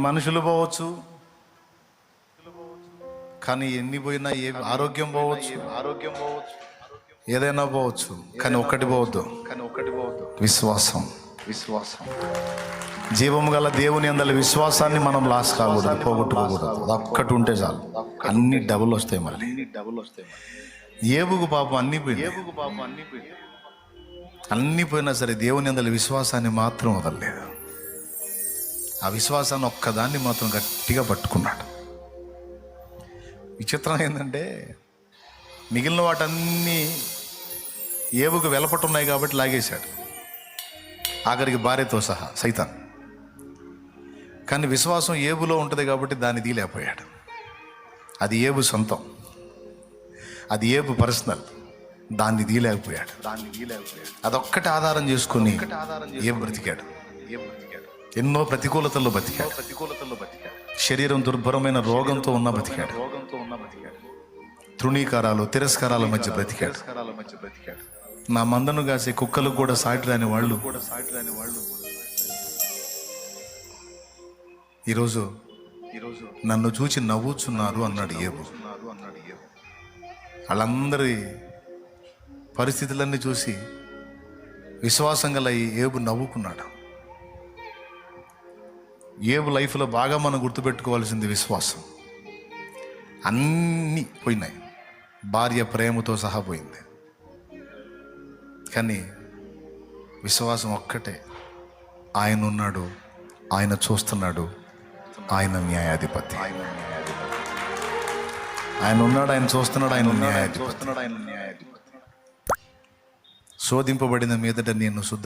మనుషులు పోవచ్చు, కానీ ఎన్ని పోయినా ఆరోగ్యం పోవచ్చు, ఏదైనా పోవచ్చు, కానీ ఒక్కటి పోవద్దు, విశ్వాసం. జీవము గల దేవుని అందరి విశ్వాసాన్ని మనం లాస్ కాకూడదు, పోగొట్టుకోకూడదు. అది ఒక్కటి ఉంటే చాలు, అన్ని డబుల్ వస్తాయి. మళ్ళీ ఏబుకు పాపం అన్ని పోయినా సరే దేవుని అందరి విశ్వాసాన్ని మాత్రం వదలలేదు. ఆ విశ్వాసాన్ని ఒక్కదాన్ని మాత్రం గట్టిగా పట్టుకున్నాడు. విచిత్రం ఏంటంటే మిగిలిన వాటన్నీ ఏబుకు వెలపట్టున్నాయి కాబట్టి లాగేశాడు, ఆఖరికి భార్యతో సహా సైతాన్. కానీ విశ్వాసం ఏబులో ఉంటుంది కాబట్టి దాన్ని తీలేకపోయాడు. అది ఏబు సొంతం, అది ఏబు పర్సనల్, దాన్ని తీలేకపోయాడు. అదొక్కటి ఆధారం చేసుకుని ఏబు బ్రతికాడు. ఎన్నో ప్రతికూలతల్లో బతికాడు. శరీరం దుర్భరమైన రోగంతో ఉన్న బతికాడు. తృణీకారాలు, తిరస్కారాల మధ్య బ్రతికాడు. నా మందను కాసే కుక్కలకు కూడా సాటి రాని వాళ్ళు ఈరోజు నన్ను చూచి నవ్వుచున్నారు అన్నాడు ఏబు. వాళ్ళందరి పరిస్థితులన్నీ చూసి విశ్వాసం గల ఏబు నవ్వుకున్నాడు. ఏబు లైఫ్లో బాగా మనం గుర్తుపెట్టుకోవాల్సింది విశ్వాసం. అన్నీ పోయినాయి, భార్య ప్రేమతో సహా పోయింది, కానీ విశ్వాసం ఒక్కటే. ఆయన ఉన్నాడు, ఆయన చూస్తున్నాడు, ఆయన న్యాయాధిపతి. ఆయన ఉన్నాడు, ఆయన చూస్తున్నాడు, ఆయన న్యాయాధిపతి. శోధింపబడిన మీదట నేను శుద్ధ